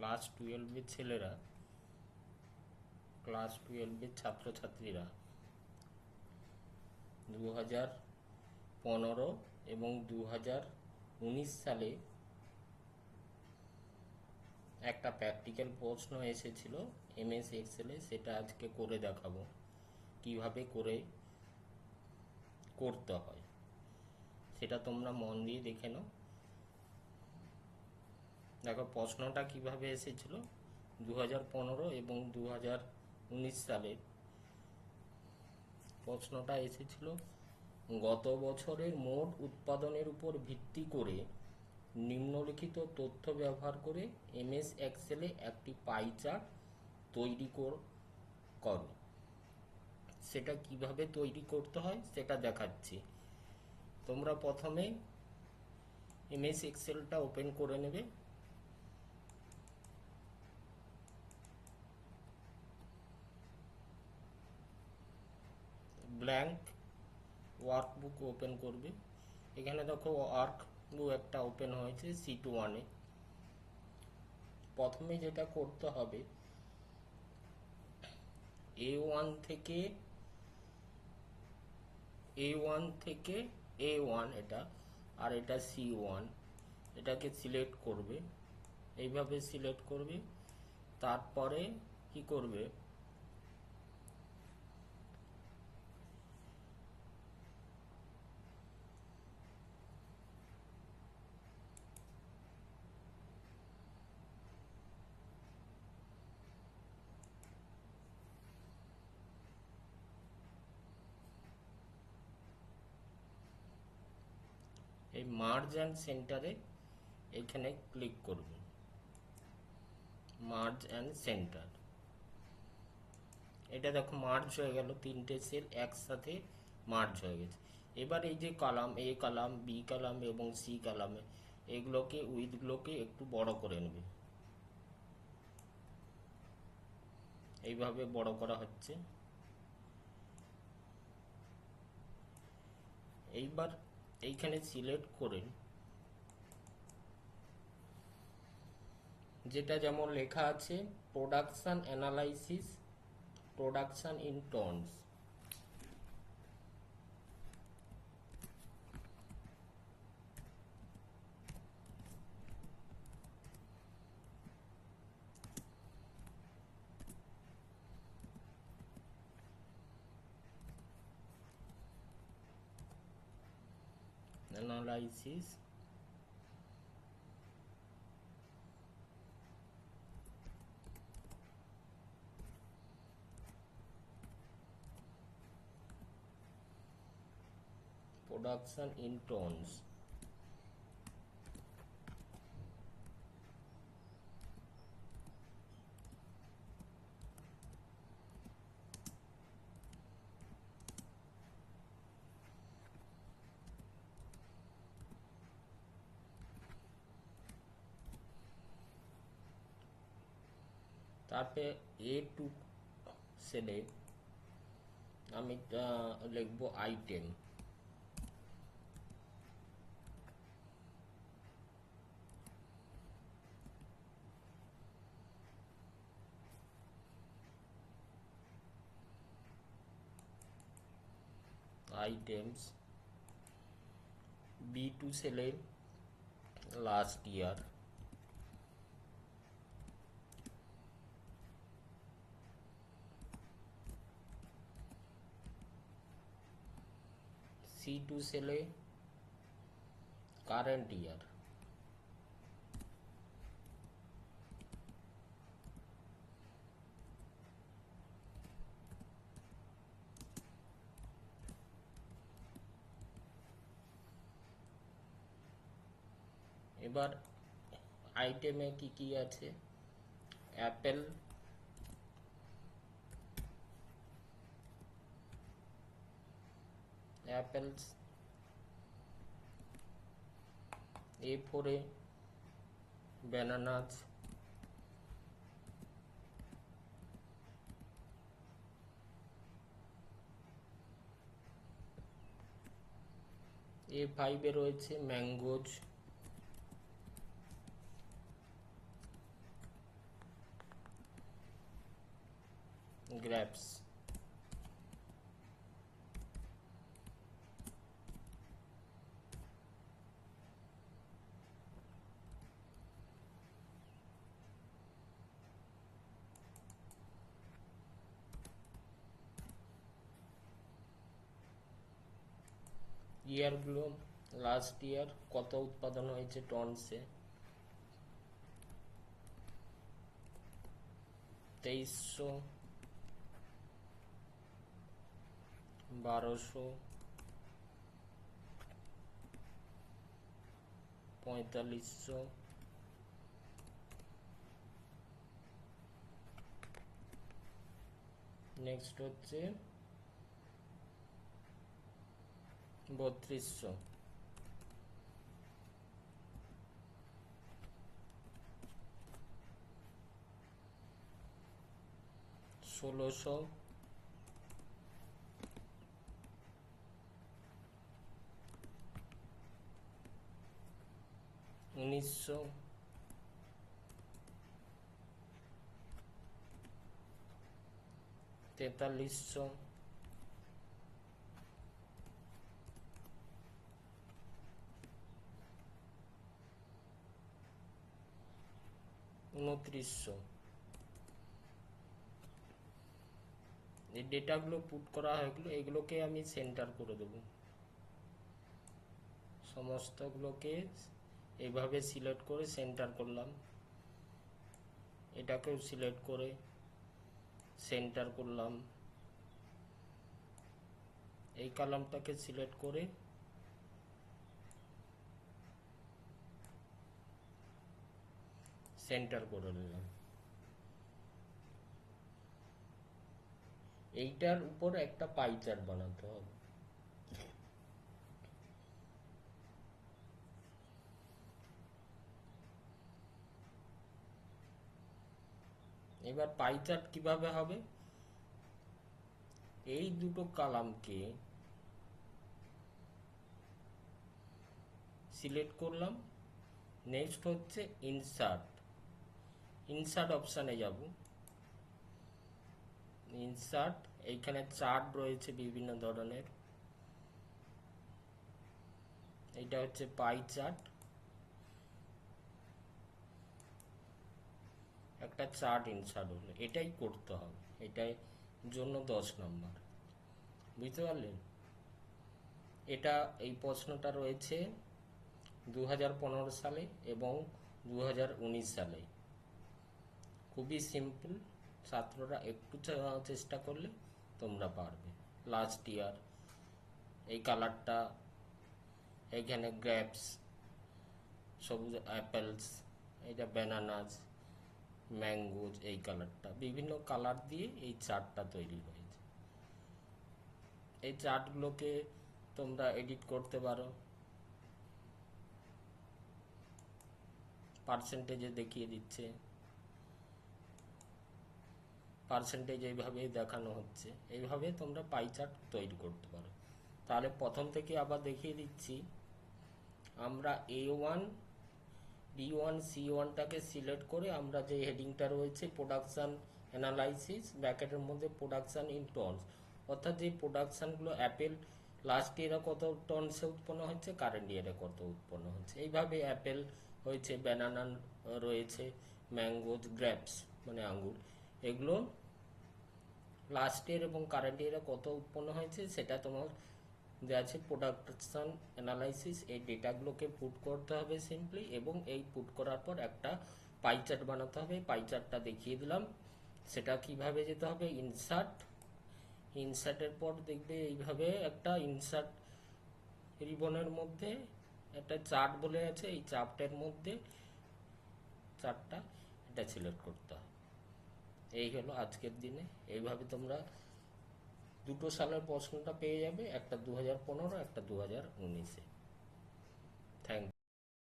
Class 12-এর ছেলেরা, class 12-এর ছাত্রছাত্রীরা 2015 এবং 2019 সালে একটা প্র্যাকটিক্যাল প্রশ্ন এসেছিল এমএস এক্সেলে, সেটা আজকে করে দেখাবো কিভাবে করতে হয়। সেটা তোমরা মন দিয়ে দেখে নাও। দেখো প্রশ্নটা কিভাবে এসেছিল। 2015 এবং 2019 সালে প্রশ্নটা এসেছিল, গত বছরের মোট উৎপাদনের উপর ভিত্তি করে নিম্নলিখিত তথ্য ব্যবহার করে এমএস এক্সেলে একটি পাই চার্ট তৈরি করো। সেটা কিভাবে তৈরি করতে হয় সেটা দেখাচ্ছি। তোমরা প্রথমে এমএস এক্সেলটা ওপেন করে নেবে। ব্ল্যাঙ্ক ওয়ার্কবুক ওপেন করবে। এখানে দেখো ওয়ার্কবুক একটা ওপেন হয়েছে শীট 1-এ। প্রথমে যেটা করতে হবে, A1 থেকে A1 এটা, আর এটা C1, এটাকে সিলেক্ট করবে। এইভাবে সিলেক্ট করবে। তারপরে কি করবে, এই মার্জ অ্যান্ড সেন্টারে এখানে ক্লিক করবে। মার্জ অ্যান্ড সেন্টার, এটা দেখো মার্জ হয়ে গেল, তিনটে সেল একসাথে মার্জ হয়ে গেছে। এবার এই যে কলাম, এ কলাম, বি কলাম এবং সি কলামে এগুলোকে উইথগুলোকে একটু বড় করে নেবে। এইভাবে বড় করা হচ্ছে। এইবার এইখানে সিলেক্ট করে যেটা যেমন লেখা আছে, production analysis, production in tonnes, analysis production in tonnes. তারপরে A2 সেলে আমি লিখবো আইটেম। আইটেমস। B2 সেলে লাস্ট ইয়ার। C2 সেলে কারেন্ট ইয়ার। এবার আইটেমে কি কি আছে, অ্যাপেল, অ্যাপেলস। A4-এ ব্যানানাস। A5-এ রয়েছে ম্যাঙ্গোজ। গ্র্যাপস, ইয়ারগুলো লাস্ট ইয়ার কত উৎপাদন হয়েছে টনসে, 2300, 1200, 4500, নেক্সট হচ্ছে 3200, 1600, 1900, 4300, 2900। এই ডেটাগুলো পুট করা হয়ে গেলো, এগুলোকে আমি সেন্টার করে দেব, সমস্তগুলোকে এইভাবে সিলেক্ট করে সেন্টার করলাম, এটাকেও সিলেক্ট করে সেন্টার করলাম, এই কলামটাকে সিলেক্ট করে সেন্টার করে নিলাম। এইটার উপর একটা পাই চার্ট বানাতে হবে। এবার পাই চার্ট কিভাবে হবে, এই দুটো কলামকে সিলেক্ট করলাম, নেক্সট হচ্ছে ইনসার্ট, ইনসার্ট অপশানে যাব, ইনসার্ট, এইখানে চার্ট রয়েছে বিভিন্ন ধরনের, এটা হচ্ছে পাই চার্ট, একটা চার্ট ইনসার্ট হলো, এটাই করতে হবে, এটাই জন্য 10 নম্বর, বুঝতে পারলেন। এটা এই প্রশ্নটা রয়েছে 2015 সালে এবং 2019 সালে, খুবই সিম্পল, ছাত্ররা একটু চেষ্টা করলে তোমরা পারবে। লাস্ট ইয়ার এই কালারটা, এখানে গ্রেপস, সবুজ অ্যাপেলস, এটা ব্যানানাস, ম্যাঙ্গোজ, এই কালারটা, বিভিন্ন কালার দিয়ে এই চার্টটা তৈরি হয়েছে। এই চার্টগুলোকে তোমরা এডিট করতে পারো, পার্সেন্টেজে দেখিয়ে দিচ্ছে, পার্সেন্টেজ এইভাবেই দেখানো হচ্ছে, এইভাবে তোমরা পাই চার্ট তৈরি করতে পারো। তাহলে প্রথম থেকে আবার দেখিয়ে দিচ্ছি, আমরা A1, B1, C1টাকে সিলেক্ট করে আমরা যে হেডিংটা রয়েছে প্রোডাকশান অ্যানালাইসিস, ব্র্যাকেটের মধ্যে প্রোডাকশান ইন টনস, অর্থাৎ যে প্রোডাকশানগুলো অ্যাপেল লাস্ট ইয়ারে কত টনসে উৎপন্ন হচ্ছে, কারেন্ট ইয়ারে কত উৎপন্ন হচ্ছে, এইভাবে অ্যাপেল হয়েছে, ব্যানানা রয়েছে, ম্যাঙ্গোজ, গ্রেপস মানে আঙ্গুর, এগুলো লাস্ট ইয়ার এবং কারেন্ট ইয়ারে কত উৎপন্ন হয়েছে সেটা তোমার দেওয়া আছে। প্রোডাকশন অ্যানালাইসিস, এই ডেটাগুলোকে পুট করতে হবে সিম্পলি, এবং এই পুট করার পর একটা পাই চার্ট বানাতে হবে। পাই চার্টটা দেখিয়ে দিলাম, সেটা কিভাবে যেতে হবে, ইনসার্ট, ইনসার্টের পর দেখবে এইভাবে একটা ইনসার্ট রিবনের মধ্যে একটা চার্ট বলে আছে, এই চার্টের মধ্যে চার্টটা এটা সিলেক্ট করতে হবে। এই হলো আজকের দিনে, এইভাবে তোমরা দুটো সালের প্রশ্নটা পেয়ে যাবে, একটা 2015, একটা 2019-এ।